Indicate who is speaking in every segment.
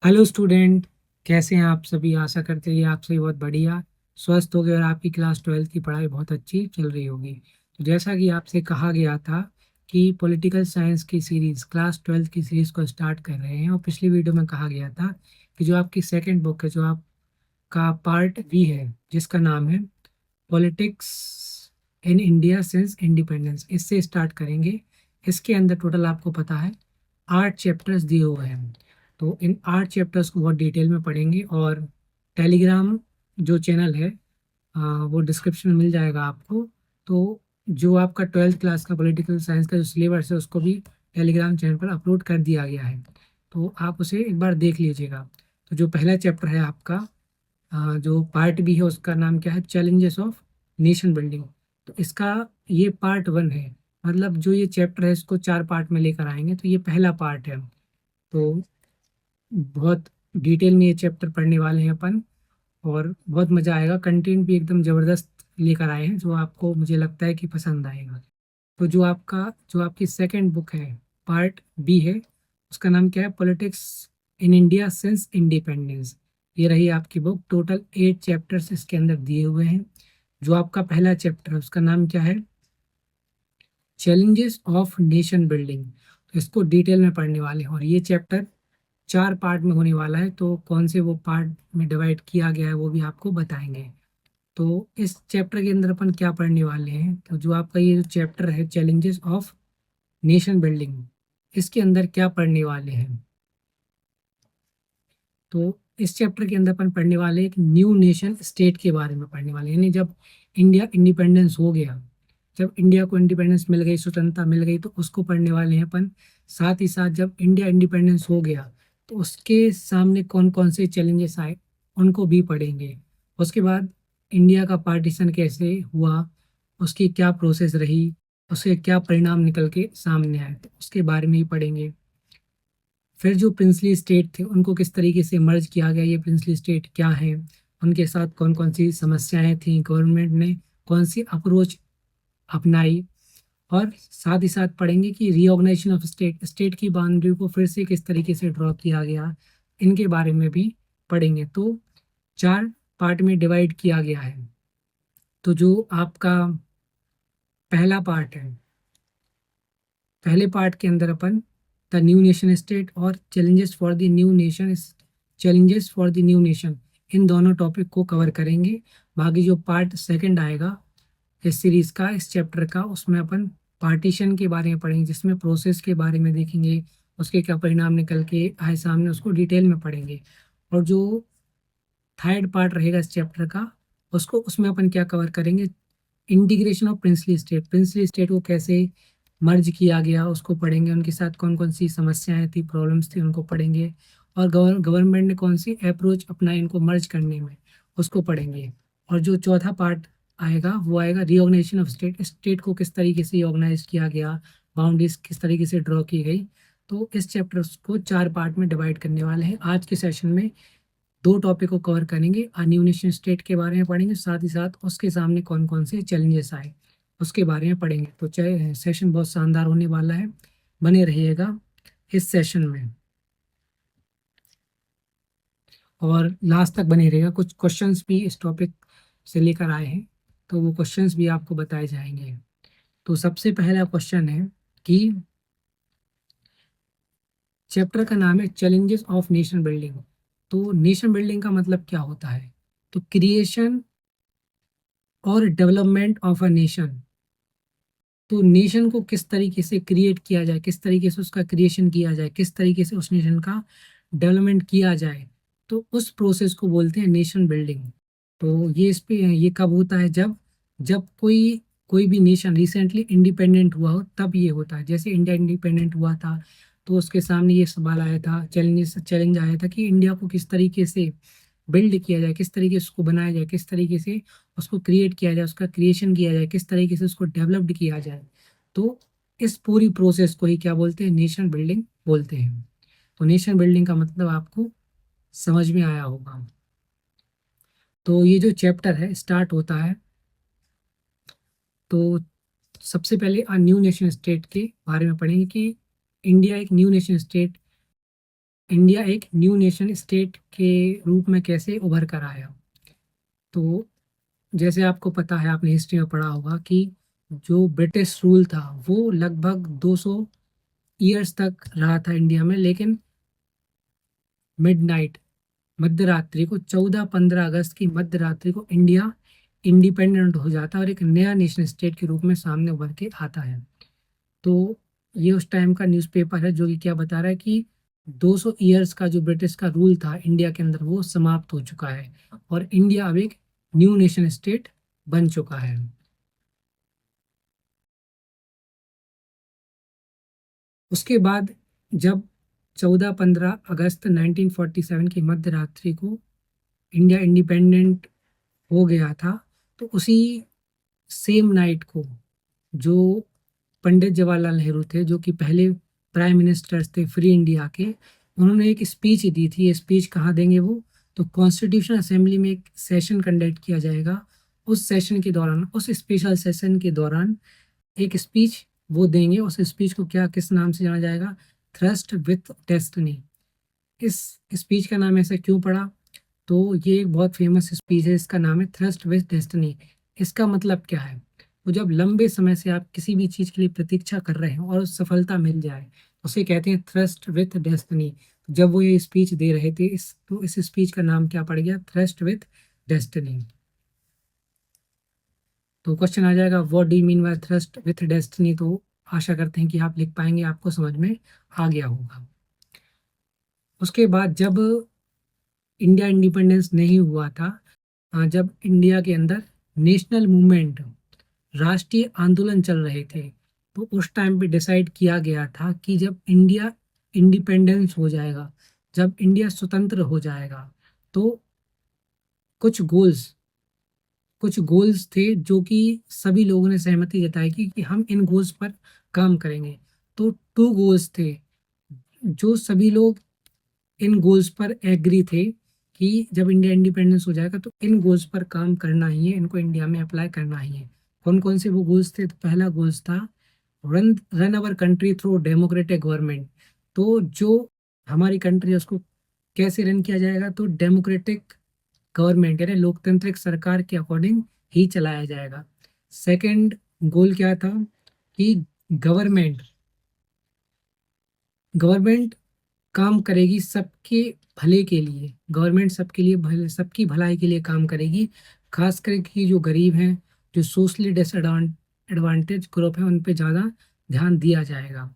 Speaker 1: Hello student. कैसे हैं आप सभी? आशा करते हैं आप सभी बहुत बढ़िया स्वस्थ हो गए और आपकी क्लास 12th की पढ़ाई बहुत अच्छी चल रही होगी। तो जैसा कि आपसे कहा गया था कि पॉलिटिकल साइंस की सीरीज क्लास 12th की सीरीज को स्टार्ट कर रहे हैं, और पिछली वीडियो में कहा गया था कि जो आपकी सेकंड बुक है, जो आपका पार्ट बी है, जिसका नाम है politics in India since independence, इससे स्टार्ट करेंगे। इसके अंदर टोटल आपको पता है 8 चैप्टर्स दिए हुए हैं। तो इन 8 चैप्टर्स को बहुत डिटेल में पढ़ेंगे, और टेलीग्राम जो चैनल है वो डिस्क्रिप्शन में मिल जाएगा आपको। तो जो आपका 12th क्लास का पॉलिटिकल साइंस का जो सिलेबस है उसको भी टेलीग्राम चैनल पर अपलोड कर दिया गया है, तो आप उसे एक बार देख लीजिएगा। तो जो पहला चैप्टर है आपका, जो पार्ट बी है, उसका नाम क्या है? Challenges of nation building. तो इसका ये पार्ट 1 है, मतलब जो ये चैप्टर है इसको 4 पार्ट में लेकर आएंगे, तो ये पहला पार्ट है। तो बहुत डिटेल में ये चैप्टर पढ़ने वाले हैं अपन, और बहुत मज़ा आएगा। कंटेंट भी एकदम ज़बरदस्त लेकर आए हैं, जो आपको मुझे लगता है कि पसंद आएगा। तो जो आपकी सेकंड बुक है, पार्ट बी है, उसका नाम क्या है? Politics in India since independence. ये रही आपकी बुक। टोटल 8 चैप्टर्स इसके अंदर दिए हुए हैं। जो आपका पहला चैप्टर है उसका नाम क्या है? Challenges of nation building. तो इसको डिटेल में पढ़ने वाले हैं, और ये चैप्टर 4 पार्ट में होने वाला है। तो कौन से वो पार्ट में डिवाइड किया गया है वो भी आपको बताएंगे। तो इस चैप्टर के अंदर अपन क्या पढ़ने वाले हैं? तो जो आपका ये जो चैप्टर है चैलेंजेस ऑफ नेशन बिल्डिंग, इसके अंदर क्या पढ़ने वाले हैं? तो इस चैप्टर के अंदर अपन पढ़ने वाले हैं एक न्यू नेशन स्टेट के बारे में पढ़ने वाले हैं, यानी जब इंडिया इंडिपेंडेंस हो गया, जब इंडिया को इंडिपेंडेंस मिल गई, स्वतंत्रता मिल गई, तो उसको पढ़ने वाले हैं अपन। साथ ही साथ जब इंडिया इंडिपेंडेंस हो गया तो उसके सामने कौन कौन से चैलेंजेस आए, उनको भी पढ़ेंगे। उसके बाद इंडिया का पार्टीशन कैसे हुआ, उसकी क्या प्रोसेस रही, उसके क्या परिणाम निकल के सामने आए, तो उसके बारे में ही पढ़ेंगे। फिर जो प्रिंसली स्टेट थे उनको किस तरीके से मर्ज किया गया, ये प्रिंसली स्टेट क्या है, उनके साथ कौन कौन सी समस्याएं थी, गवर्नमेंट ने कौन सी अप्रोच अपनाई। और साथ ही साथ पढ़ेंगे कि रीऑर्गेनाइजेशन ऑफ स्टेट, स्टेट की बाउंड्री को फिर से किस तरीके से ड्रॉ किया गया, इनके बारे में भी पढ़ेंगे। तो 4 पार्ट में डिवाइड किया गया है। तो जो आपका पहला पार्ट है, पहले पार्ट के अंदर अपन द न्यू नेशन स्टेट और challenges for the new nation, challenges for the new nation, इन दोनों टॉपिक को कवर करेंगे। बाकी जो पार्ट सेकंड आएगा इस सीरीज का, इस चैप्टर का, उसमें अपन पार्टीशन के बारे में पढ़ेंगे, जिसमें प्रोसेस के बारे में देखेंगे, उसके क्या परिणाम निकल के आए सामने, उसको डिटेल में पढ़ेंगे। और जो थर्ड पार्ट रहेगा इस चैप्टर का, उसको उसमें अपन क्या कवर करेंगे? Integration of princely state, princely state को कैसे मर्ज किया गया उसको पढ़ेंगे, उनके साथ कौन कौन सी समस्याएं थी, प्रॉब्लम्स थी, उनको पढ़ेंगे। और गवर्नमेंट ने कौन सी अप्रोच अपनाई इनको मर्ज करने में, उसको पढ़ेंगे। और जो चौथा पार्ट आएगा वो आएगा रीऑर्गेनाइजेशन ऑफ स्टेट, स्टेट को किस तरीके से ऑर्गेनाइज किया गया, बाउंड्रीज किस तरीके से ड्रॉ की गई। तो इस चैप्टर को 4 पार्ट में डिवाइड करने वाले हैं। आज के सेशन में 2 टॉपिक को कवर करेंगे, न्यू नेशन स्टेट के बारे में पढ़ेंगे, साथ ही साथ उसके सामने कौन कौन से चैलेंजेस आए उसके बारे में पढ़ेंगे। तो चाहे सेशन बहुत शानदार होने वाला है, बने रहिएगा इस सेशन में, और लास्ट तक बने रहिएगा। कुछ क्वेश्चंस भी इस टॉपिक से लेकर आए हैं, तो वो क्वेश्चंस भी आपको बताए जाएंगे। तो सबसे पहला क्वेश्चन है कि चैप्टर का नाम है चैलेंजेस ऑफ नेशन बिल्डिंग। तो नेशन बिल्डिंग का मतलब क्या होता है? तो क्रिएशन और डेवलपमेंट ऑफ अ नेशन। तो नेशन को किस तरीके से क्रिएट किया जाए, किस तरीके से उसका क्रिएशन किया जाए, किस तरीके से उस नेशन का डेवलपमेंट किया जाए, तो उस प्रोसेस को बोलते हैं नेशन बिल्डिंग। तो ये इस पे ये कब होता है? जब जब कोई कोई भी नेशन रिसेंटली इंडिपेंडेंट हुआ हो, तब ये होता है। जैसे इंडिया इंडिपेंडेंट हुआ था तो उसके सामने ये सवाल आया था, चैलेंज आया था कि इंडिया को किस तरीके से बिल्ड किया जाए, किस तरीके से उसको बनाया जाए, किस तरीके से उसको क्रिएट किया जाए, उसका क्रिएशन किया जाए, किस तरीके से उसको डेवलप्ड किया जाए। तो इस पूरी प्रोसेस को ही क्या बोलते हैं? नेशन बिल्डिंग बोलते हैं। तो नेशन बिल्डिंग का मतलब आपको समझ में आया होगा। तो ये जो चैप्टर है स्टार्ट होता है, तो सबसे पहले न्यू नेशन स्टेट के बारे में पढ़ेंगे कि इंडिया एक न्यू नेशन स्टेट इंडिया एक न्यू नेशन स्टेट के रूप में कैसे उभर कर आया। तो जैसे आपको पता है, आपने हिस्ट्री में पढ़ा होगा कि जो ब्रिटिश रूल था वो लगभग 200 ईयर्स तक रहा था इंडिया में, लेकिन मिडनाइट, मध्य रात्रि को 14-15 अगस्त की मध्य रात्रि को इंडिया इंडिपेंडेंट हो जाता है और एक नया नेशन स्टेट के रूप में सामने उभर के आता है। तो ये उस टाइम का न्यूज़पेपर है जो कि क्या बता रहा है कि 200 ईयर्स का जो ब्रिटिश का रूल था इंडिया के अंदर वो समाप्त हो चुका है और इंडिया अब एक न्यू नेशन स्टेट बन चुका है। उसके बाद जब 14-15 अगस्त 1947 की मध्य रात्रि को इंडिया इंडिपेंडेंट हो गया था, तो उसी सेम नाइट को जो पंडित जवाहरलाल नेहरू थे, जो कि पहले प्राइम मिनिस्टर्स थे फ्री इंडिया के, उन्होंने एक स्पीच दी थी। ये स्पीच कहाँ देंगे वो? तो कॉन्स्टिट्यूशन असेंबली में एक सेशन कंडक्ट किया जाएगा। उस सेशन के दौरान, उस स्पेशल सेशन के दौरान एक स्पीच वो देंगे। उस स्पीच को क्या, किस नाम से जाना जाएगा? Thrust with destiny. इस स्पीच का नाम ऐसा क्यों पड़ा? तो ये एक बहुत फेमस स्पीच है, इसका नाम है थ्रस्ट विथ डेस्टिनी। इसका मतलब क्या है? तो जब लंबे समय से आप किसी भी चीज़ के लिए प्रतीक्षा कर रहे हैं और सफलता मिल जाए, उसे कहते हैं थ्रस्ट विथ डेस्टिनी। जब वो ये स्पीच दे रहे थे, इस स्पीच का नाम क्या पड़ गया? Thrust with destiny. तो क्वेश्चन आ जाएगा, what do you mean by thrust with destiny? तो आशा करते हैं कि आप लिख पाएंगे, आपको समझ में आ गया होगा। उसके बाद जब इंडिया इंडिपेंडेंस नहीं हुआ था, जब इंडिया के अंदर नेशनल मूवमेंट, राष्ट्रीय आंदोलन चल रहे थे, तो उस टाइम पे डिसाइड किया गया था कि जब इंडिया इंडिपेंडेंस हो जाएगा, जब इंडिया स्वतंत्र हो जाएगा, तो कुछ गोल्स कुछ गोल्स थे जो कि सभी लोगों ने सहमति जताई कि हम इन गोल्स पर काम करेंगे। तो 2 गोल्स थे जो सभी लोग इन गोल्स पर एग्री थे कि जब इंडिया इंडिपेंडेंस हो जाएगा तो इन गोल्स पर काम करना ही है, इनको इंडिया में अप्लाई करना ही है। कौन कौन से वो गोल्स थे? तो पहला गोल्स था, run run our country through democratic government. तो जो हमारी कंट्री है उसको कैसे रन किया जाएगा? तो डेमोक्रेटिक गवर्नमेंट यानी लोकतांत्रिक सरकार के अकॉर्डिंग ही चलाया जाएगा। सेकंड गोल क्या था? कि गवर्नमेंट गवर्नमेंट काम करेगी सबके भले के लिए, गवर्नमेंट सबके लिए भले, सबकी भलाई के लिए काम करेगी। खास करके जो गरीब हैं, जो सोशली डिसएडवांटेज ग्रुप है, उन पे ज़्यादा ध्यान दिया जाएगा।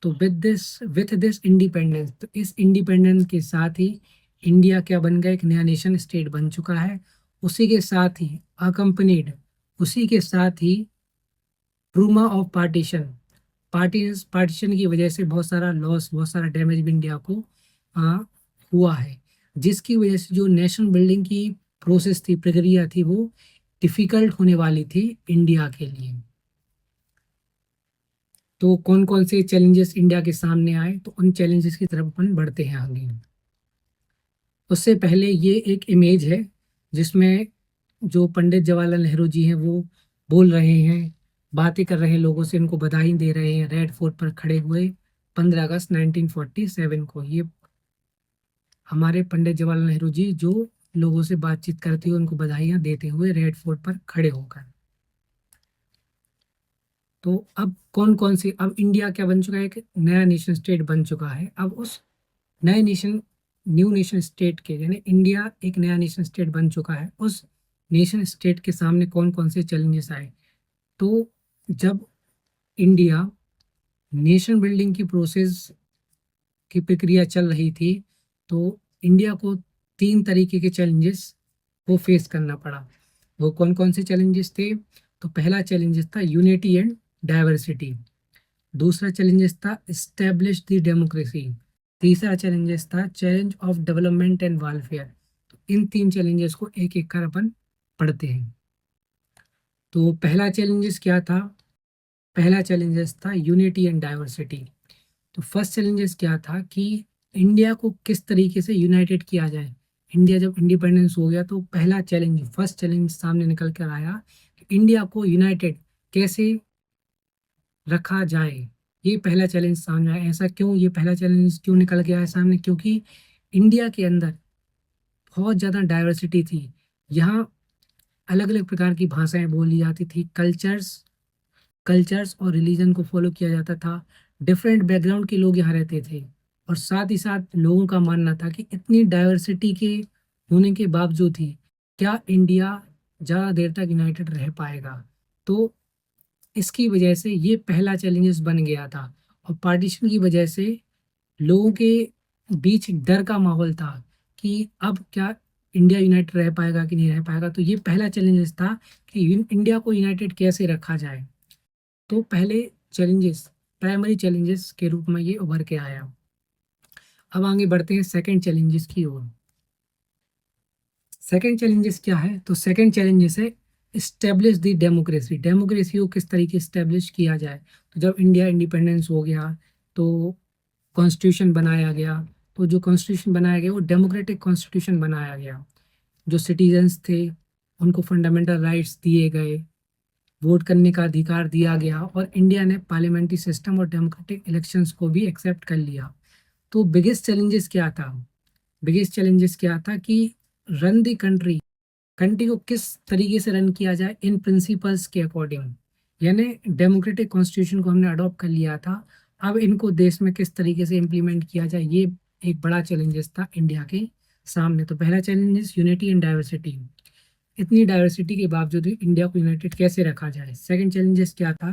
Speaker 1: तो विथ दिस इंडिपेंडेंस, तो इस इंडिपेंडेंस के साथ ही इंडिया क्या बन गया? एक नया नेशन स्टेट बन चुका है। उसी के साथ ही अकम्पनीड, उसी के साथ ही ट्रूमा ऑफ पार्टीशन, पार्टीशन की वजह से बहुत सारा लॉस, बहुत सारा डैमेज भी इंडिया को आ, हुआ है, जिसकी वजह से जो नेशन बिल्डिंग की प्रोसेस थी, प्रक्रिया थी, वो डिफिकल्ट होने वाली थी इंडिया के लिए। तो कौन कौन से चैलेंजेस इंडिया के सामने आए, तो उन चैलेंजेस की तरफ अपन बढ़ते हैं आगे। उससे पहले ये एक इमेज है जिसमें जो पंडित जवाहरलाल नेहरू जी हैं वो बोल रहे हैं, बातें कर रहे हैं लोगों से, इनको बधाई दे रहे हैं रेड फोर्ट पर खड़े हुए 15 अगस्त 1947 को। ये हमारे पंडित जवाहरलाल नेहरू जी जो लोगों से बातचीत करते हुए उनको बधाइयाँ देते हुए रेड फोर्ट पर खड़े होकर। तो अब कौन कौन से, अब इंडिया क्या बन चुका है? एक नया नेशन स्टेट बन चुका है। अब उस नए नेशन न्यू नेशन स्टेट के, यानी इंडिया एक नया नेशन स्टेट बन चुका है, उस नेशन स्टेट के सामने कौन कौन से चैलेंजेस आए? तो जब इंडिया नेशन बिल्डिंग की प्रोसेस की प्रक्रिया चल रही थी, तो इंडिया को 3 तरीके के चैलेंजेस को फेस करना पड़ा। वो कौन कौन से चैलेंजेस थे? तो पहला चैलेंजेस था यूनिटी एंड डाइवर्सिटी। दूसरा चैलेंजेस था इस्टेब्लिश द डेमोक्रेसी। तीसरा चैलेंजेस था challenge of development and welfare. तो इन 3 चैलेंजेस को एक एक कर अपन पढ़ते हैं। तो पहला चैलेंजेस क्या था? पहला चैलेंजेस था यूनिटी एंड डाइवर्सिटी। तो फर्स्ट चैलेंजेस क्या था कि इंडिया को किस तरीके से यूनाइटेड किया जाए। इंडिया जब इंडिपेंडेंस हो गया तो पहला चैलेंज, फर्स्ट चैलेंज सामने निकल कर आया कि इंडिया को यूनाइटेड कैसे रखा जाए। ये पहला चैलेंज सामने आया। ऐसा क्यों, ये पहला चैलेंज क्यों निकल के आया सामने? क्योंकि इंडिया के अंदर बहुत ज़्यादा डाइवर्सिटी थी। यहाँ अलग अलग प्रकार की भाषाएं बोली जाती थी, कल्चर्स कल्चर्स और रिलीजन को फॉलो किया जाता था। डिफरेंट बैकग्राउंड के लोग यहाँ रहते थे, और साथ ही साथ लोगों का मानना था कि इतनी डाइवर्सिटी के होने के बावजूद ही क्या इंडिया ज़्यादा देर तक यूनाइटेड रह पाएगा। तो इसकी वजह से ये पहला चैलेंजेस बन गया था, और पार्टीशन की वजह से लोगों के बीच डर का माहौल था कि अब क्या इंडिया यूनाइटेड रह पाएगा कि नहीं रह पाएगा। तो ये पहला चैलेंजेस था कि इंडिया को यूनाइटेड कैसे रखा जाए। तो पहले चैलेंजेस, प्राइमरी चैलेंजेस के रूप में ये उभर के आया। अब आगे बढ़ते हैं सेकंड चैलेंजेस की ओर। सेकंड चैलेंजेस क्या है? तो सेकंड चैलेंजेस है इस्टेब्लिश द डेमोक्रेसी। डेमोक्रेसी को किस तरीके से इस्टेब्लिश किया जाए। तो जब इंडिया इंडिपेंडेंस हो गया तो कॉन्स्टिट्यूशन बनाया गया। तो जो कॉन्स्टिट्यूशन बनाया गया वो डेमोक्रेटिक कॉन्स्टिट्यूशन बनाया गया। जो सिटीजन्स थे उनको फंडामेंटल राइट्स दिए गए, वोट करने का अधिकार दिया गया, और इंडिया ने पार्लियामेंट्री सिस्टम और डेमोक्रेटिक इलेक्शंस को भी एक्सेप्ट कर लिया। तो बिगेस्ट चैलेंजेस क्या था? बिगेस्ट चैलेंजेस क्या था कि रन द कंट्री, कंट्री को किस तरीके से रन किया जाए इन प्रिंसिपल्स के अकॉर्डिंग। यानी डेमोक्रेटिक कॉन्स्टिट्यूशन को हमने अडॉप्ट कर लिया था, अब इनको देश में किस तरीके से इम्प्लीमेंट किया जाए, ये एक बड़ा चैलेंजेस था इंडिया के सामने। तो पहला चैलेंजेस यूनिटी एंड डाइवर्सिटी, इतनी डाइवर्सिटी के बावजूद भी इंडिया को यूनाइटेड कैसे रखा जाए। सेकंड चैलेंजेस क्या था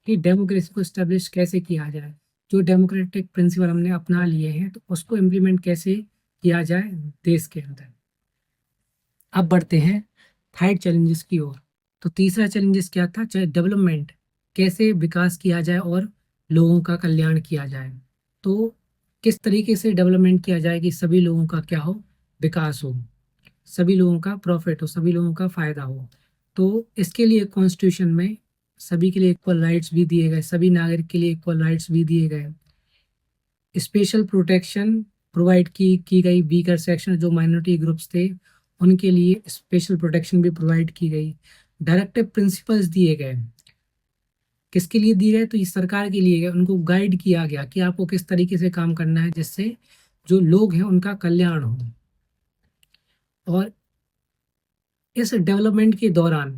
Speaker 1: कि डेमोक्रेसी को स्टैब्लिश कैसे किया जाए। जो डेमोक्रेटिक प्रिंसिपल हमने अपना लिए हैं तो उसको इम्प्लीमेंट कैसे किया जाए देश के अंदर। अब बढ़ते हैं थर्ड चैलेंजेस की ओर। तो तीसरा चैलेंजेस क्या था? चाहे डेवलपमेंट, कैसे विकास किया जाए और लोगों का कल्याण किया जाए। तो किस तरीके से डेवलपमेंट किया जाए कि सभी लोगों का क्या हो, विकास हो, सभी लोगों का प्रॉफिट हो, सभी लोगों का फायदा हो। तो इसके लिए कॉन्स्टिट्यूशन में सभी के लिए इक्वल राइट्स भी दिए गए, सभी नागरिक के लिए इक्वल राइट्स भी दिए गए। स्पेशल प्रोटेक्शन प्रोवाइड की गई, वीकर सेक्शन जो माइनॉरिटी ग्रुप्स थे उनके लिए स्पेशल प्रोटेक्शन भी प्रोवाइड की गई। डायरेक्टिव प्रिंसिपल्स दिए गए, किसके लिए दिए गए? तो ये सरकार के लिए गए, उनको गाइड किया गया कि आपको किस तरीके से काम करना है जिससे जो लोग हैं उनका कल्याण हो। और इस डेवलपमेंट के दौरान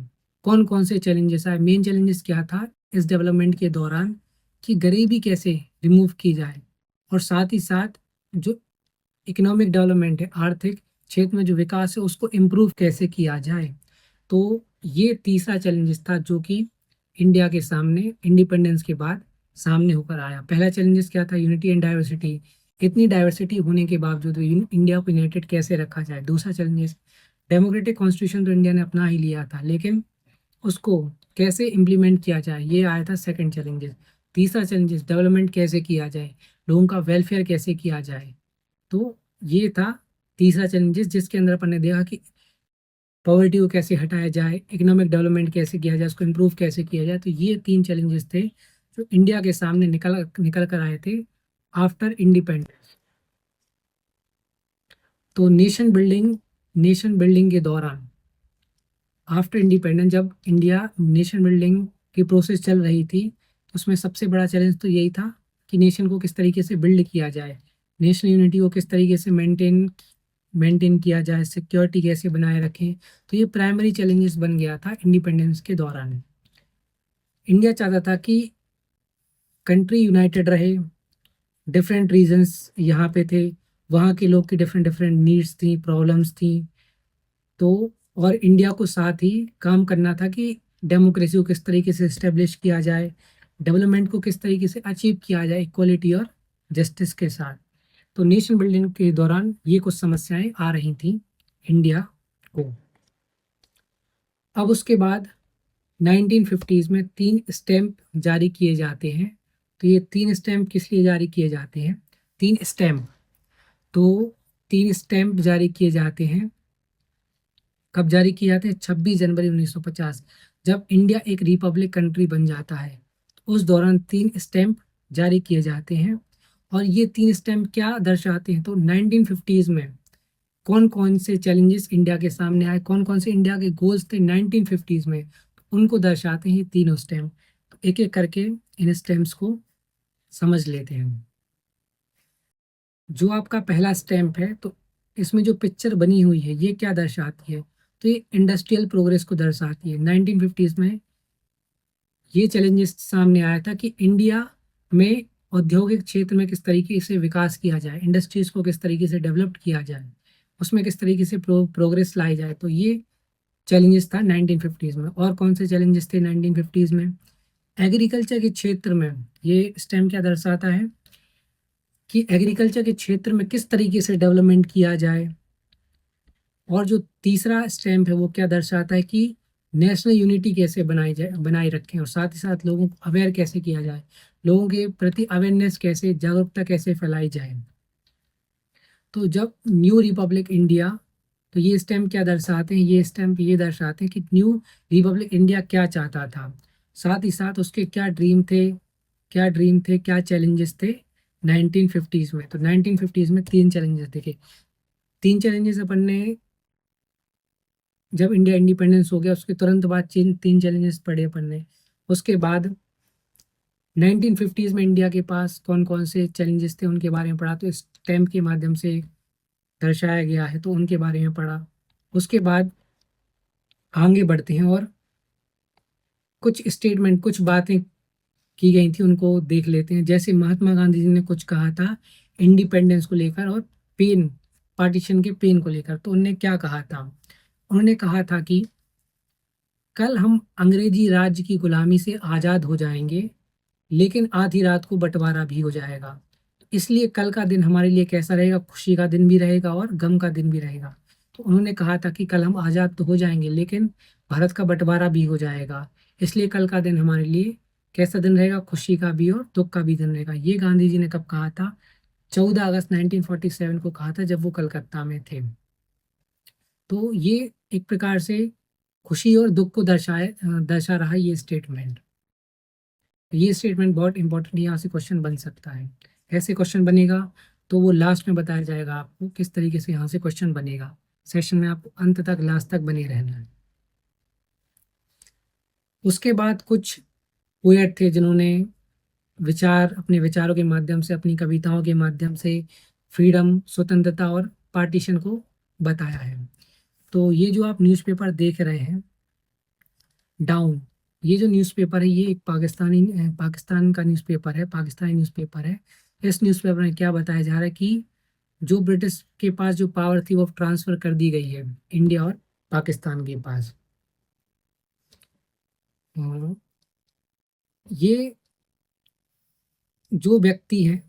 Speaker 1: कौन कौन से चैलेंजेस आए? मेन चैलेंजेस क्या था इस डेवलपमेंट के दौरान कि गरीबी कैसे रिमूव की जाए, और साथ ही साथ जो इकोनॉमिक डेवलपमेंट है, आर्थिक क्षेत्र में जो विकास है उसको इम्प्रूव कैसे किया जाए। तो ये तीसरा चैलेंजेस था जो कि इंडिया के सामने इंडिपेंडेंस के बाद सामने होकर आया। पहला चैलेंजेस क्या था? यूनिटी एंड डाइवर्सिटी, इतनी डाइवर्सिटी होने के बावजूद इंडिया को यूनाइटेड कैसे रखा जाए। दूसरा चैलेंजेस डेमोक्रेटिक कॉन्स्टिट्यूशन तो इंडिया ने अपना ही लिया था, लेकिन उसको कैसे इम्प्लीमेंट किया जाए, ये आया था सेकंड चैलेंजेस। तीसरा चैलेंजेस डेवलपमेंट कैसे किया जाए, लोगों का वेलफेयर कैसे किया जाए। तो ये था तीसरा चैलेंजेस जिसके अंदर अपन ने देखा कि पॉवर्टी को कैसे हटाया जाए, इकोनॉमिक डेवलपमेंट कैसे किया जाए, उसको इम्प्रूव कैसे किया जाए। तो ये तीन चैलेंजेस थे जो इंडिया के सामने निकल कर आए थे आफ्टर इंडिपेंडेंस। तो नेशन बिल्डिंग के दौरान आफ्टर इंडिपेंडेंस जब इंडिया नेशन बिल्डिंग की प्रोसेस चल रही थी तो उसमें सबसे बड़ा चैलेंज तो यही था कि नेशन को किस तरीके से बिल्ड किया जाए, नेशनल यूनिटी को किस तरीके से मेंटेन किया जाए, सिक्योरिटी कैसे बनाए रखें। तो ये प्राइमरी चैलेंजेस बन गया था इंडिपेंडेंस के दौरान। इंडिया चाहता था कि कंट्री यूनाइटेड रहे, डिफरेंट रीजन्स यहाँ पे थे, वहाँ के लोग की डिफरेंट डिफरेंट नीड्स थी, प्रॉब्लम्स थी। तो और इंडिया को साथ ही काम करना था कि डेमोक्रेसी को किस तरीके से इस्टेब्लिश किया जाए, डेवलपमेंट को किस तरीके से अचीव किया जाए इक्वलिटी और जस्टिस के साथ। तो नेशन बिल्डिंग के दौरान ये कुछ समस्याएं आ रही थी इंडिया को। अब उसके बाद 1950s में तीन स्टैम्प जारी किए जाते हैं। तो ये तीन स्टैम्प किस लिए जारी किए जाते हैं? तीन स्टैम्प, तो तीन स्टैम्प जारी किए जाते हैं। कब जारी किए जाते हैं? 26 जनवरी 1950, जब इंडिया एक रिपब्लिक कंट्री बन जाता है। उस दौरान तीन स्टैम्प जारी किए जाते हैं। और ये तीन स्टैम्प क्या दर्शाते हैं? तो 1950s में कौन कौन से चैलेंजेस इंडिया के सामने आए, कौन कौन से इंडिया के गोल्स थे 1950s में, उनको दर्शाते हैं ये तीनों स्टैम्प। तो एक एक करके इन स्टैम्प्स को समझ लेते हैं। जो आपका पहला स्टैम्प है, तो इसमें जो पिक्चर बनी हुई है ये क्या दर्शाती है? तो ये इंडस्ट्रियल प्रोग्रेस को दर्शाती है। 1950s में ये चैलेंजेस सामने आया था कि इंडिया में औद्योगिक क्षेत्र में किस तरीके से विकास किया जाए, इंडस्ट्रीज को किस तरीके से डेवलप किया जाए, उसमें किस तरीके से प्रोग्रेस लाई जाए। तो ये चैलेंजेस था 1950s में। और कौन से चैलेंजेस थे 1950s में? एग्रीकल्चर के क्षेत्र में ये स्टेम क्या दर्शाता है कि एग्रीकल्चर के क्षेत्र में किस तरीके से डेवलपमेंट किया जाए। और जो तीसरा स्टैम्प है वो क्या दर्शाता है कि नेशनल यूनिटी कैसे बनाए रखें, और साथ ही साथ लोगों को अवेयर कैसे किया जाए, लोगों के प्रति अवेयरनेस कैसे, जागरूकता कैसे फैलाई जाए। तो जब न्यू रिपब्लिक इंडिया, तो ये स्टैम्प क्या दर्शाते हैं? ये स्टैम्प ये दर्शाते हैं कि न्यू रिपब्लिक इंडिया क्या चाहता था, साथ ही साथ उसके क्या ड्रीम थे, क्या चैलेंजेस थे 1950s में। तो 1950s में तीन चैलेंजेस देखे। तीन चैलेंजेस अपन ने जब इंडिया इंडिपेंडेंस हो गया उसके तुरंत बाद तीन चैलेंजेस पढ़े अपन ने। उसके बाद 1950s में इंडिया के पास कौन कौन से चैलेंजेस थे उनके बारे में पढ़ा, तो इस स्टैम्प के माध्यम से दर्शाया गया है, तो उनके बारे में पढ़ा। उसके बाद आगे बढ़ते हैं और कुछ स्टेटमेंट, कुछ बातें की गई थी उनको देख लेते हैं। जैसे महात्मा गांधी जी ने कुछ कहा था इंडिपेंडेंस को लेकर और पेन, पार्टीशन के पेन को लेकर। तो उन्होंने क्या कहा था? उन्होंने कहा था कि कल हम अंग्रेजी राज्य की गुलामी से आज़ाद हो जाएंगे, लेकिन आधी रात को बंटवारा भी हो जाएगा। इसलिए कल का दिन हमारे लिए कैसा रहेगा? खुशी का दिन भी रहेगा और गम का दिन भी रहेगा। तो उन्होंने कहा था कि कल हम आज़ाद तो हो जाएंगे, लेकिन भारत का बंटवारा भी हो जाएगा। इसलिए कल का दिन हमारे लिए कैसा दिन रहेगा? खुशी का भी और दुख का भी दिन रहेगा। ये गांधी जी ने कब कहा था? 14 अगस्त 1947 को कहा था, जब वो कलकत्ता में थे। तो ये एक प्रकार से खुशी और दुख को दर्शा रहा है ये स्टेटमेंट। ये स्टेटमेंट बहुत इंपॉर्टेंट, यहाँ से क्वेश्चन बन सकता है। ऐसे क्वेश्चन बनेगा तो वो लास्ट में बताया जाएगा आपको किस तरीके से यहाँ से क्वेश्चन बनेगा। सेशन में आपको अंत तक, लास्ट तक बने रहना है। उसके बाद कुछ पोएट थे जिन्होंने अपने विचारों के माध्यम से, अपनी कविताओं के माध्यम से फ्रीडम, स्वतंत्रता और पार्टीशन को बताया है। तो ये जो आप न्यूज़पेपर देख रहे हैं, डाउन, ये जो न्यूज़पेपर है ये एक पाकिस्तान का न्यूज़पेपर है, पाकिस्तानी न्यूज़पेपर है। इस न्यूज़पेपर में क्या बताया जा रहा है कि जो ब्रिटिश के पास जो पावर थी वो ट्रांसफर कर दी गई है इंडिया और पाकिस्तान के पास। और ये जो व्यक्ति है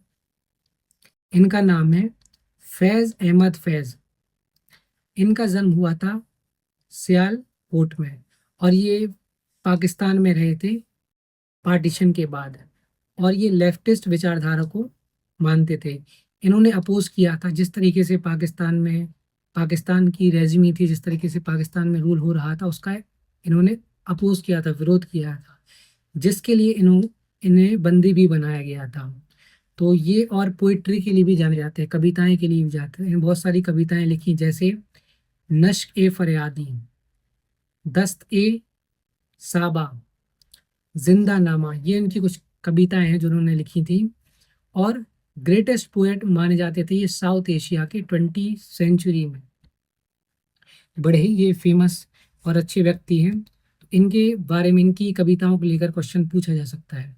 Speaker 1: इनका नाम है फैज़ अहमद फैज़। इनका जन्म हुआ था सियालकोट में, और ये पाकिस्तान में रहे थे पार्टीशन के बाद। और ये लेफ्टिस्ट विचारधारा को मानते थे। इन्होंने अपोज किया था जिस तरीके से पाकिस्तान की रेजिमी थी, जिस तरीके से पाकिस्तान में रूल हो रहा था उसका इन्होंने अपोज किया था, विरोध किया था, जिसके लिए इन्हें बंदी भी बनाया गया था। तो ये और पोइट्री के लिए भी जाने जाते हैं, कविताएं के लिए भी जाते हैं। इन्होंने बहुत सारी कविताएं लिखी, जैसे नश्क ए फरियादी, दस्त ए साबा, जिंदा नामा, ये इनकी कुछ कविताएं हैं जो उन्होंने लिखी थी। और ग्रेटेस्ट पोएट माने जाते थे ये साउथ एशिया के 20th सेंचुरी में। बड़े ही ये फेमस और अच्छे व्यक्ति हैं। इनके बारे में, इनकी कविताओं को लेकर क्वेश्चन पूछा जा सकता है।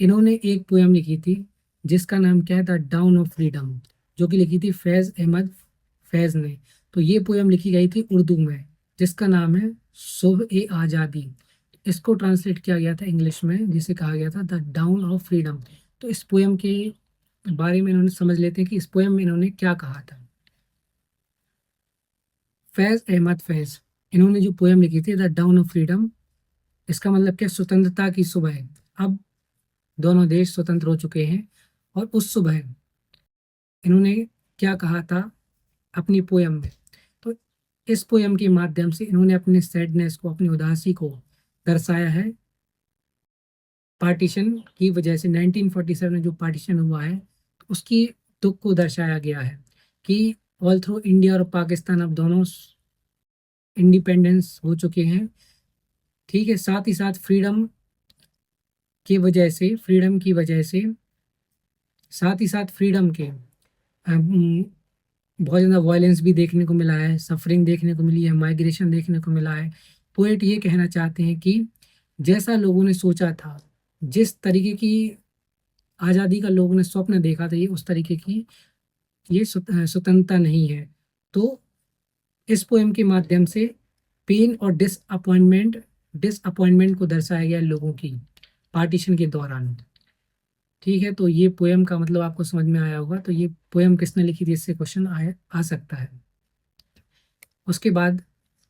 Speaker 1: इन्होंने एक पोएम लिखी थी जिसका नाम क्या था? डाउन ऑफ फ्रीडम, जो कि लिखी थी फैज़ अहमद फैज़ ने। तो ये पोएम लिखी गई थी उर्दू में, जिसका नाम है सुबह ए आज़ादी। इसको ट्रांसलेट किया गया था इंग्लिश में, जिसे कहा गया था द डाउन ऑफ फ्रीडम। तो इस पोएम के बारे में इन्होंने समझ लेते हैं कि इस पोएम में इन्होंने क्या कहा था। फैज़ अहमद फैज़, इन्होंने जो पोएम लिखी थी द डाउन ऑफ फ्रीडम, इसका मतलब क्या? स्वतंत्रता की सुबह। अब दोनों देश स्वतंत्र हो चुके हैं, और उस सुबह इन्होंने क्या कहा था अपनी पोएम में? तो इस पोएम के माध्यम से इन्होंने अपने सैडनेस को, अपनी उदासी को दर्शाया है। पार्टीशन की वजह से 1947 में जो पार्टीशन हुआ है उसकी दुख को दर्शाया गया है कि ऑल थ्रू इंडिया और पाकिस्तान अब दोनों इंडिपेंडेंस हो चुके हैं। ठीक है, साथ ही साथ फ्रीडम की वजह से साथ ही साथ फ्रीडम के बहुत ज़्यादा वायलेंस भी देखने को मिला है, सफरिंग देखने को मिली है, माइग्रेशन देखने को मिला है। पोएट ये कहना चाहते हैं कि जैसा लोगों ने सोचा था, जिस तरीके की आज़ादी का लोगों ने स्वप्न देखा था, ये उस तरीके की ये स्वतंत्रता नहीं है। तो इस पोएम के माध्यम से पेन और डिसअपॉइंटमेंट को दर्शाया गया है लोगों की पार्टीशन के दौरान। ठीक है, तो ये पोएम का मतलब आपको समझ में आया होगा। तो ये पोएम किसने लिखी थी, इससे क्वेश्चन आ सकता है। उसके बाद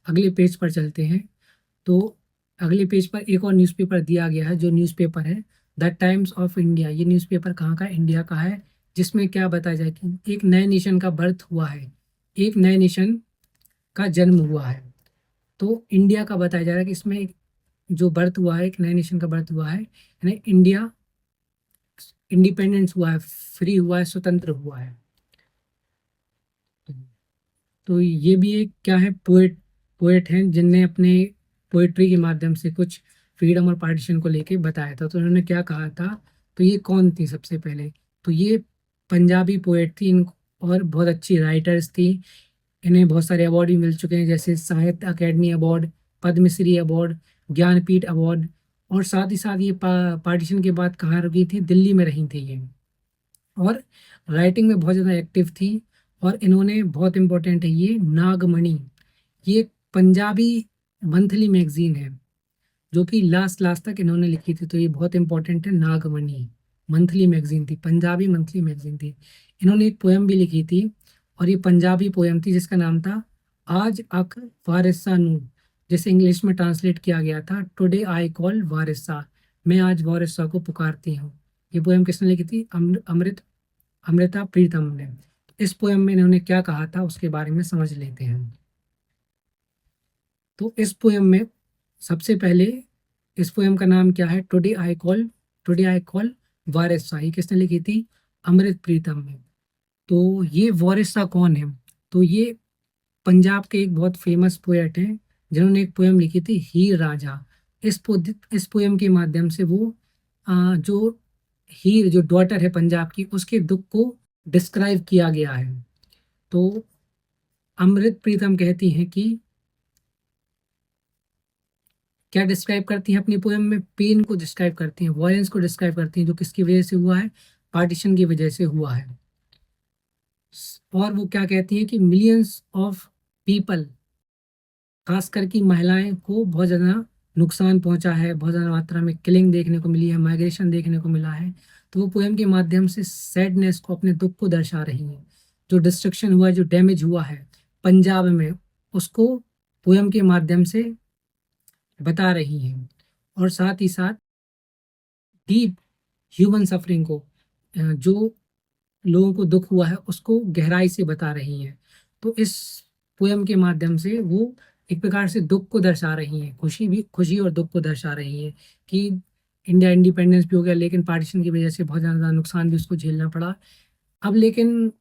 Speaker 1: अगले पेज पर चलते हैं। तो अगले पेज पर एक और न्यूज़पेपर दिया गया है, जो न्यूज़पेपर है द टाइम्स ऑफ इंडिया। ये न्यूज़पेपर कहाँ का, इंडिया का है। जिसमें क्या बताया जाए कि एक नए नेशन का बर्थ हुआ है, एक नए नेशन का जन्म हुआ है। तो इंडिया का बताया जा रहा है कि इसमें जो बर्थ हुआ है, एक नए नेशन का बर्थ हुआ है, यानी इंडिया इंडिपेंडेंस हुआ है, फ्री हुआ है, स्वतंत्र हुआ है। तो ये भी एक क्या है, पोएट हैं जिनने अपने पोएट्री के माध्यम से कुछ फ्रीडम और पार्टीशन को लेके बताया था। तो उन्होंने क्या कहा था, तो ये कौन थी सबसे पहले, तो ये पंजाबी पोएट थी और बहुत अच्छी राइटर्स थी। इन्हें बहुत सारे अवार्ड भी मिल चुके हैं, जैसे Sahitya academy award, Padmashri award, Jnanpith award. और साथ ही साथ ये पार्टीशन के बाद कहाँ रुकी थी, दिल्ली में रही थी ये। और राइटिंग में बहुत ज़्यादा एक्टिव थी। और इन्होंने, बहुत इंपॉर्टेंट है ये, नागमणि, ये एक पंजाबी मंथली मैगजीन है जो कि लास्ट लास्ट तक इन्होंने लिखी थी। तो ये बहुत इंपॉर्टेंट है, नागमणि मंथली मैगजीन थी, पंजाबी मंथली मैगजीन थी। इन्होंने एक पोएम भी लिखी थी, और ये पंजाबी पोएम थी जिसका नाम था आज अक वारिसा नू, जिसे इंग्लिश में ट्रांसलेट किया गया था टुडे आई कॉल वारिसा, मैं आज वारिसा को पुकारती हूँ। ये पोएम किसने लिखी थी, अमृता प्रीतम ने। इस पोएम में इन्होंने क्या कहा था उसके बारे में समझ लेते हैं। तो इस पोएम में सबसे पहले, इस पोएम का नाम क्या है, टुडे आई कॉल वारिसा। ये किसने लिखी थी, अमृत प्रीतम ने। तो ये वारिसा कौन है, तो ये पंजाब के एक बहुत फेमस पोएट हैं जिन्होंने एक पोएम लिखी थी हीर रांझा। इस पोएम के माध्यम से वो जो हीर, जो डॉटर है पंजाब की, उसके दुख को डिस्क्राइब किया गया है। तो अमृत प्रीतम कहती हैं कि क्या डिस्क्राइब करती हैं अपनी पोएम में, पेन को डिस्क्राइब करती हैं, वायलेंस को डिस्क्राइब करती हैं, जो किसकी वजह से हुआ है, पार्टीशन की वजह से हुआ है। और वो क्या कहती हैं कि मिलियंस ऑफ पीपल, खास करके महिलाएं को बहुत ज़्यादा नुकसान पहुंचा है, बहुत ज़्यादा मात्रा में किलिंग देखने को मिली है, माइग्रेशन देखने को मिला है। तो वो पोएम के माध्यम से सैडनेस को, अपने दुख को दर्शा रही हैं। जो डिस्ट्रक्शन हुआ है, जो डैमेज हुआ है पंजाब में, उसको पोएम के माध्यम से बता रही हैं। और साथ ही साथ डीप ह्यूमन सफरिंग को, जो लोगों को दुख हुआ है उसको गहराई से बता रही हैं। तो इस पोयम के माध्यम से वो एक प्रकार से दुख को दर्शा रही हैं, खुशी और दुख को दर्शा रही हैं कि इंडिया इंडिपेंडेंस भी हो गया, लेकिन पार्टीशन की वजह से बहुत ज़्यादा नुकसान भी उसको झेलना पड़ा। अब लेकिन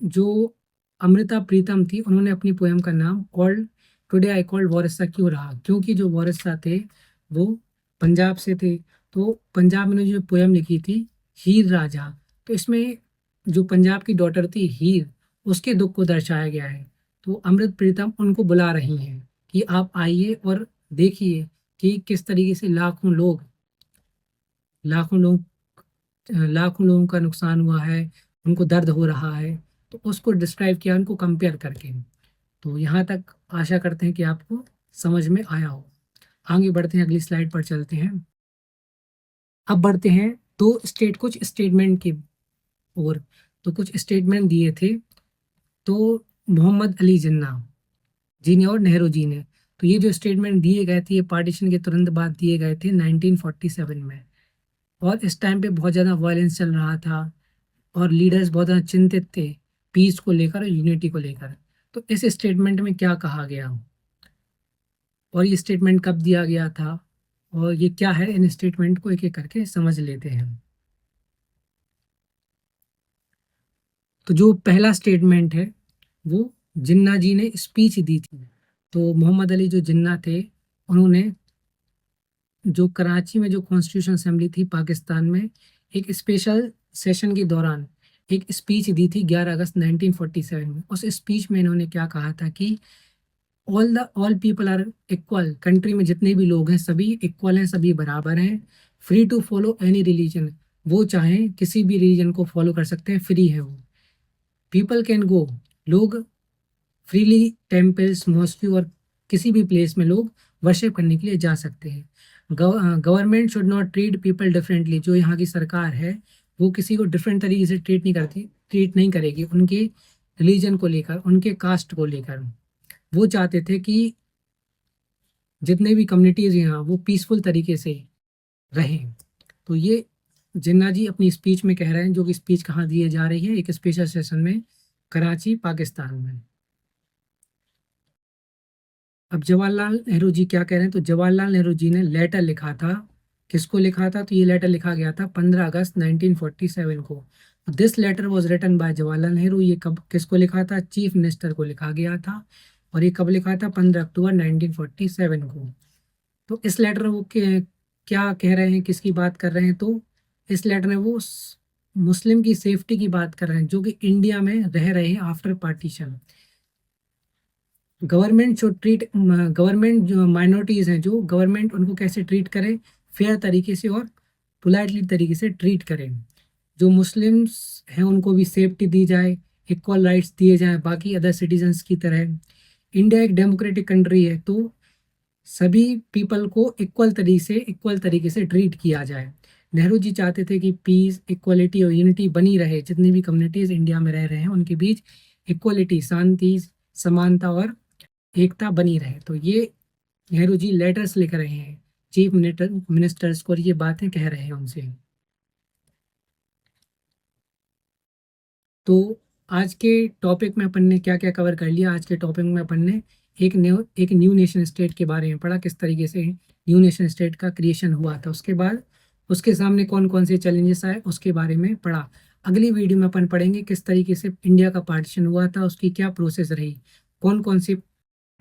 Speaker 1: जो अमृता प्रीतम थी, उन्होंने अपनी पोयम का नाम कॉल्ड टुडे आई कॉल्ड वारिसा क्यों रहा, क्योंकि जो वारिसा थे वो पंजाब से थे। तो पंजाब में जो पोयम लिखी थी हीर राजा, तो इसमें जो पंजाब की डॉटर थी हीर, उसके दुख को दर्शाया गया है। तो अमृत प्रीतम उनको बुला रही हैं कि आप आइए और देखिए कि किस तरीके से लाखों लोग लाखों लोगों का नुकसान हुआ है, उनको दर्द हो रहा है। तो उसको डिस्क्राइब किया उनको कंपेयर करके। तो यहाँ तक आशा करते हैं कि आपको समझ में आया हो। आगे बढ़ते हैं, अगली स्लाइड पर चलते हैं। अब बढ़ते हैं कुछ स्टेटमेंट की ओर। तो कुछ स्टेटमेंट दिए थे तो मोहम्मद अली जिन्ना जी ने और नेहरू जी ने। तो ये जो स्टेटमेंट दिए गए थे, ये पार्टीशन के तुरंत बाद दिए गए थे 1947 में। और इस टाइम पे बहुत ज़्यादा वायलेंस चल रहा था और लीडर्स बहुत ज़्यादा चिंतित थे पीस को लेकर और यूनिटी को लेकर। तो इस स्टेटमेंट में क्या कहा गया और ये स्टेटमेंट कब दिया गया था और ये क्या है, इन स्टेटमेंट को एक एक करके समझ लेते हैं। तो जो पहला स्टेटमेंट है वो जिन्ना जी ने स्पीच दी थी। तो मोहम्मद अली जो जिन्ना थे, उन्होंने जो कराची में जो कॉन्स्टिट्यूशन असेंबली थी पाकिस्तान में, एक स्पेशल सेशन के दौरान एक स्पीच दी थी 11 अगस्त 1947 में। उस स्पीच में इन्होंने क्या कहा था कि all people are equal, country में जितने भी लोग हैं सभी इक्वल हैं, सभी बराबर हैं, free to follow any religion, वो चाहें किसी भी रिलीजन को फॉलो कर सकते हैं, फ्री है वो। पीपल कैन गो, लोग फ्रीली टेम्पल्स, मॉस्क्यू और किसी भी प्लेस में लोग वर्शिप करने के लिए जा सकते हैं। Government should not treat people differently, जो यहाँ की सरकार है वो किसी को डिफरेंट तरीके से ट्रीट नहीं करेगी उनके रिलीजन को लेकर, उनके कास्ट को लेकर। वो चाहते थे कि जितने भी कम्युनिटीज़ यहाँ वो पीसफुल तरीके से रहें। तो ये जिन्ना जी अपनी स्पीच में कह रहे हैं, जो कि स्पीच कहाँ दी जा रही है, एक स्पेशल सेशन में कराची पाकिस्तान में। अब जवाहरलाल नेहरू जी क्या कह रहे हैं, तो जवाहरलाल नेहरू जी ने लेटर लिखा था। किसको लिखा था, तो ये लेटर लिखा गया था 15 अगस्त 1947 को। This letter was written by Jawaharlal Nehru, ये कब किसको लिखा था, चीफ मिनिस्टर को लिखा गया था। और ये कब लिखा था, 15 अक्टूबर 1947 को। तो इस लेटर वो क्या कह रहे हैं, किसकी बात कर रहे हैं, तो इस लेटर में वो मुस्लिम की सेफ्टी की बात कर रहे हैं जो कि इंडिया में रह रहे हैं after partition. Government should treat, government जो माइनॉरिटीज़ हैं, जो गवर्नमेंट उनको कैसे ट्रीट करे, फेयर तरीके से और पोलाइटली तरीके से ट्रीट करें। जो मुस्लिम्स हैं उनको भी सेफ्टी दी जाए, इक्वल राइट्स दिए जाएं बाकी अदर सिटीजन्स की तरह। इंडिया एक डेमोक्रेटिक कंट्री है, तो सभी पीपल को इक्वल तरीके से ट्रीट किया जाए। नेहरू जी चाहते थे कि पीस, इक्वलिटी और यूनिटी बनी रहे, जितनी भी कम्युनिटीज़ इंडिया में रह रहे हैं उनके बीच इक्वलिटी, शांति, समानता और एकता बनी रहे। तो ये नेहरू जी लेटर्स लिख रहे हैं चीफ मिनिस्टर्स को और ये बातें कह रहे हैं उनसे। तो आज के टॉपिक में अपन ने क्या क्या कवर कर लिया, आज के टॉपिक में अपन ने एक न्यू नेशन स्टेट के बारे में पढ़ा, किस तरीके से न्यू नेशन स्टेट का क्रिएशन हुआ था। उसके बाद उसके सामने कौन कौन से चैलेंजेस आए उसके बारे में पढ़ा। अगली वीडियो में अपन पढ़ेंगे किस तरीके से इंडिया का पार्टीशन हुआ था, उसकी क्या प्रोसेस रही, कौन कौन से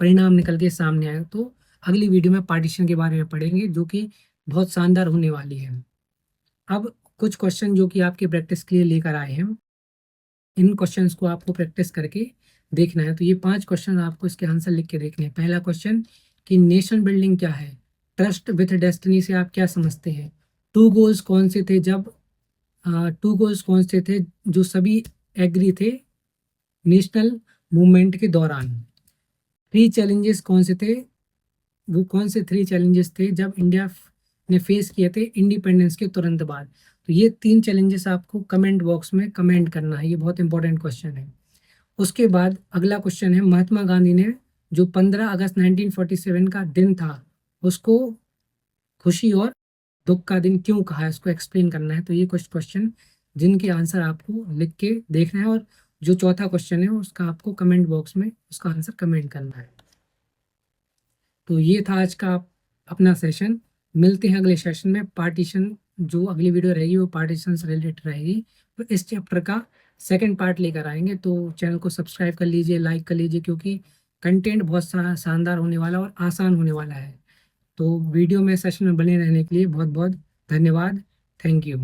Speaker 1: परिणाम निकल के सामने आए। तो अगली वीडियो में पार्टीशन के बारे में पढ़ेंगे जो कि बहुत शानदार होने वाली है। अब कुछ क्वेश्चन जो कि आपके प्रैक्टिस के लिए लेकर आए हैं, इन क्वेश्चंस को आपको प्रैक्टिस करके देखना है। तो ये 5 क्वेश्चन आपको इसके आंसर लिख के देखने हैं। पहला क्वेश्चन कि नेशन बिल्डिंग क्या है, ट्रस्ट विथ डेस्टिनी से आप क्या समझते हैं, टू गोल्स कौन से थे जो सभी एग्री थे नेशनल मूवमेंट के दौरान, 3 चैलेंजेस कौन से थे, वो कौन से 3 चैलेंजेस थे जब इंडिया ने फेस किए थे इंडिपेंडेंस के तुरंत बाद। तो ये 3 चैलेंजेस आपको कमेंट बॉक्स में कमेंट करना है, ये बहुत इंपॉर्टेंट क्वेश्चन है। उसके बाद अगला क्वेश्चन है, महात्मा गांधी ने जो 15 अगस्त 1947 का दिन था उसको खुशी और दुख का दिन क्यों कहा है, इसको एक्सप्लेन करना है। तो ये कुछ क्वेश्चन जिनके आंसर आपको लिख के देखना है, और जो चौथा क्वेश्चन है उसका आपको कमेंट बॉक्स में उसका आंसर कमेंट करना है। तो ये था आज का अपना सेशन। मिलते हैं अगले सेशन में। पार्टीशन, जो अगली वीडियो रहेगी वो पार्टीशन से रिलेटेड रहेगी, तो इस चैप्टर का सेकंड पार्ट लेकर आएंगे। तो चैनल को सब्सक्राइब कर लीजिए, लाइक कर लीजिए, क्योंकि कंटेंट बहुत शानदार होने वाला और आसान होने वाला है। तो वीडियो में सेशन में बने रहने के लिए बहुत बहुत धन्यवाद। Thank you.